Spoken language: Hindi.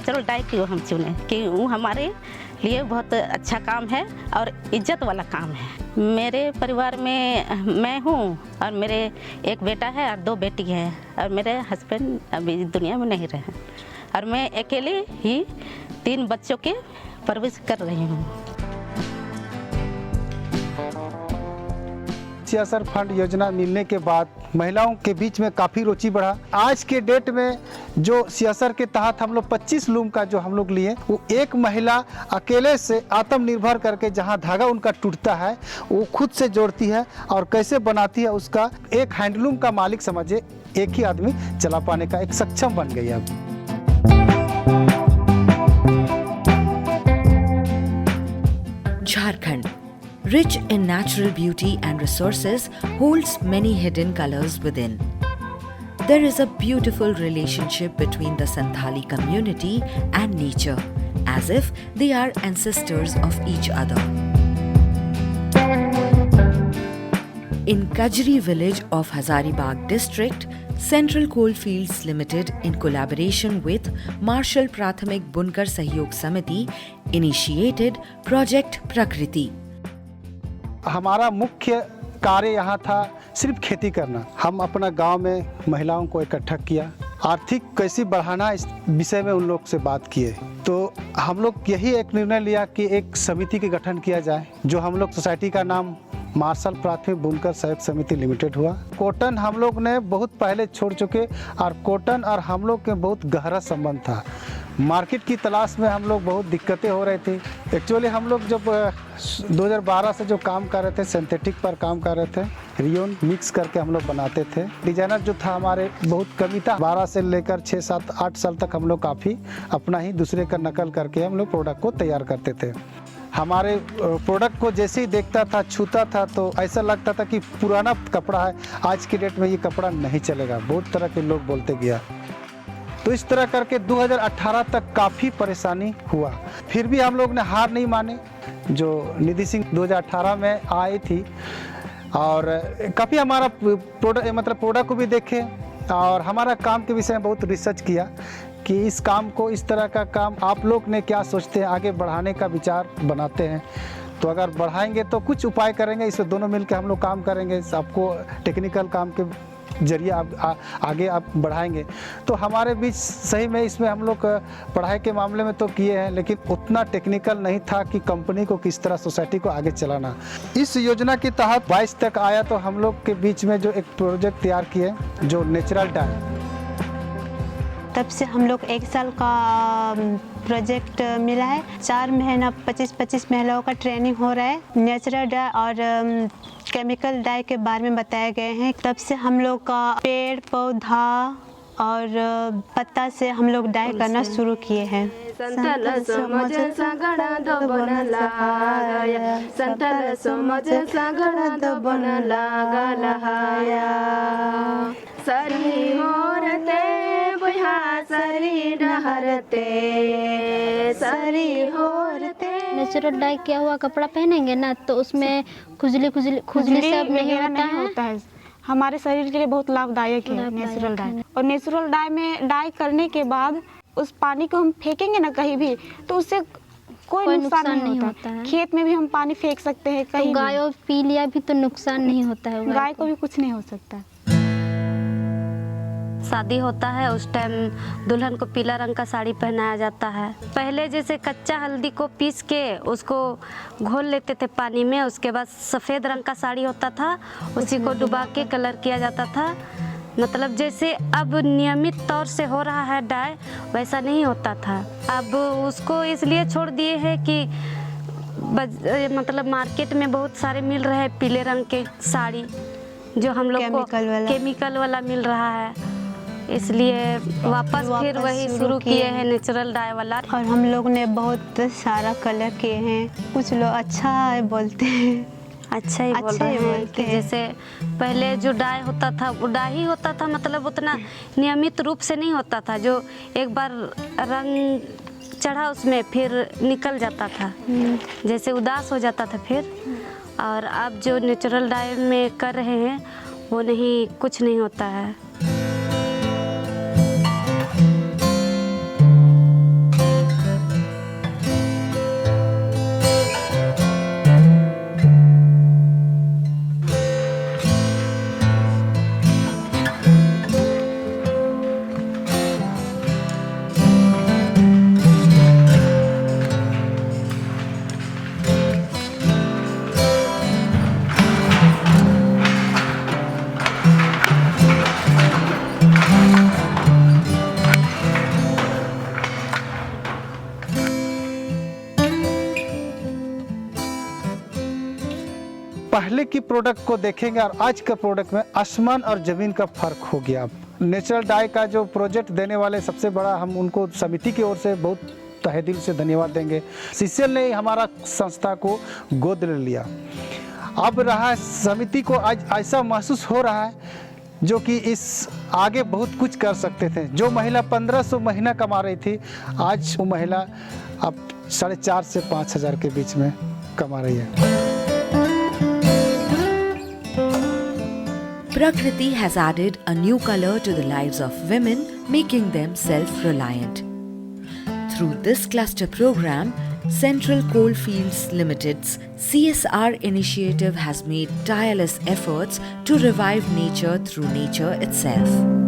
नेचुरल डाई क्यों हम चुने कि वो हमारे लिए बहुत अच्छा काम है और इज्जत वाला काम है। मेरे परिवार में मैं हूँ और मेरे एक बेटा है और 2 बेटी है और मेरे हस्बैंड अभी दुनिया में नहीं रहे और मैं अकेले ही 3 बच्चों के परवरिश कर रही हूँ। CSR फंड योजना मिलने के बाद महिलाओं के बीच में काफ़ी रुचि बढ़ा। आज के डेट में जो CSR के तहत हम लोग 25 लूम का जो हम लोग लिए, वो एक महिला अकेले से आत्मनिर्भर करके जहां धागा उनका टूटता है वो खुद से जोड़ती है और कैसे बनाती है उसका एक हैंडलूम का मालिक समझे एक ही आदमी चला पाने का एक सक्षम बन गई है। Jharkhand, rich in natural beauty and resources, holds many hidden colors within. There is a beautiful relationship between the Santhali community and nature, as if they are ancestors of each other. In Kajri village of Hazaribagh district, Central Coalfields Limited, in collaboration with Marshall Prathamik Bunkar Sahyog Samiti, initiated Project Prakriti. हमारा मुख्य कार्य यहाँ था सिर्फ खेती करना। हम अपना गांव में महिलाओं को इकट्ठा किया, आर्थिक कैसे बढ़ाना इस विषय में उन लोग से बात किए। तो हम लोग यही एक निर्णय लिया कि एक समिति के गठन किया जाए, जो हम लोग सोसाइटी का नाम मार्शल प्राथमिक बुनकर सहयोग समिति लिमिटेड हुआ। कॉटन हम लोग ने बहुत पहले छोड़ चुके और कॉटन और हम लोग के बहुत गहरा संबंध था। मार्केट की तलाश में हम लोग बहुत दिक्कतें हो रही थी। एक्चुअली हम लोग जब 2012 से जो काम कर रहे थे, सिंथेटिक पर काम कर रहे थे, रियोन मिक्स करके हम लोग बनाते थे। डिजाइनर जो था हमारे बहुत कमी था। 12 से लेकर 6, 7, 8 साल तक हम लोग काफ़ी अपना ही दूसरे का नकल करके हम लोग प्रोडक्ट को तैयार करते थे। हमारे प्रोडक्ट को जैसे ही देखता था, छूता था, तो ऐसा लगता था कि पुराना कपड़ा है, आज की डेट में ये कपड़ा नहीं चलेगा। बहुत तरह के लोग बोलते गया। तो इस तरह करके 2018 तक काफ़ी परेशानी हुआ। फिर भी हम लोग ने हार नहीं माने। जो निधि सिंह 2018 में आई थी और काफ़ी हमारा प्रोडक्ट को भी देखे और हमारा काम के विषय में बहुत रिसर्च किया कि इस काम को, इस तरह का काम आप लोग ने क्या सोचते हैं, आगे बढ़ाने का विचार बनाते हैं। तो अगर बढ़ाएंगे तो कुछ उपाय करेंगे, इसमें दोनों मिलकर हम लोग काम करेंगे, आपको टेक्निकल काम के जरिए आगे आप बढ़ाएंगे। तो हमारे बीच सही में इसमें हम लोग पढ़ाई के मामले में तो किए हैं, लेकिन उतना टेक्निकल नहीं था कि कंपनी को किस तरह सोसाइटी को आगे चलाना। इस योजना के तहत 22 तक आया तो हम लोग के बीच में जो एक प्रोजेक्ट तैयार किए जो नेचुरल डाई, तब से हम लोग 1 साल का प्रोजेक्ट मिला है। 4 महीना 25 महिलाओं का ट्रेनिंग हो रहा है। नेचुरल डाई और केमिकल डाई के बारे में बताए गए हैं। तब से हम लोग का पेड़ पौधा और पत्ता से हम लोग डाई करना शुरू किए हैं। संतल समझ संगड़ा दो बनला गया, संतल समझ संगड़ा दो बनला गया। सरी होरते बुहा सरी डहरते, सरी होरते। नेचुरल डाई किया हुआ कपड़ा पहनेंगे ना तो उसमें खुजली सब नहीं होता है। हमारे शरीर के लिए बहुत लाभदायक है नेचुरल डाई। और नेचुरल डाई में डाई करने के बाद उस पानी को हम फेंकेंगे ना कहीं भी तो उससे कोई नुकसान नहीं होता है। खेत में भी हम पानी फेंक सकते हैं कहीं। तो गाय पी लिया भी तो नुकसान नहीं होता है। गाय को भी कुछ नहीं हो सकता। शादी होता है उस टाइम दुल्हन को पीला रंग का साड़ी पहनाया जाता है। पहले जैसे कच्चा हल्दी को पीस के उसको घोल लेते थे पानी में, उसके बाद सफ़ेद रंग का साड़ी होता था, उसी को डुबा के कलर किया जाता था। मतलब जैसे अब नियमित तौर से हो रहा है डाई, वैसा नहीं होता था। अब उसको इसलिए छोड़ दिए हैं कि मतलब मार्केट में बहुत सारे मिल रहे हैं पीले रंग के साड़ी, जो हम लोग को केमिकल वाला मिल रहा है, इसलिए वापस फिर वही शुरू किए हैं नेचुरल डाई वाला। और हम लोग ने बहुत सारा कलर किए हैं। कुछ लोग अच्छा है बोलते हैं, अच्छा ही बोल रहे हैं कि जैसे पहले जो डाई होता था वो डाई ही होता था, मतलब उतना नियमित रूप से नहीं होता था। जो एक बार रंग चढ़ा उसमें फिर निकल जाता था, जैसे उदास हो जाता था फिर। और अब जो नेचुरल डाई में कर रहे हैं वो नहीं, कुछ नहीं होता है। पहले की प्रोडक्ट को देखेंगे और आज के प्रोडक्ट में आसमान और ज़मीन का फ़र्क हो गया। नेचुरल डाई का जो प्रोजेक्ट देने वाले सबसे बड़ा हम उनको समिति की ओर से बहुत तहे दिल से धन्यवाद देंगे। सीसीएल ने हमारा संस्था को गोद ले लिया। अब रहा समिति को आज ऐसा महसूस हो रहा है जो कि इस आगे बहुत कुछ कर सकते थे। जो महिला 1500 महीना कमा रही थी, आज वो महिला अब 4,500 से 5,000 के बीच में कमा रही है। Prakriti has added a new color to the lives of women, making them self-reliant. Through this cluster program, Central Coalfields Limited's CSR initiative has made tireless efforts to revive nature through nature itself.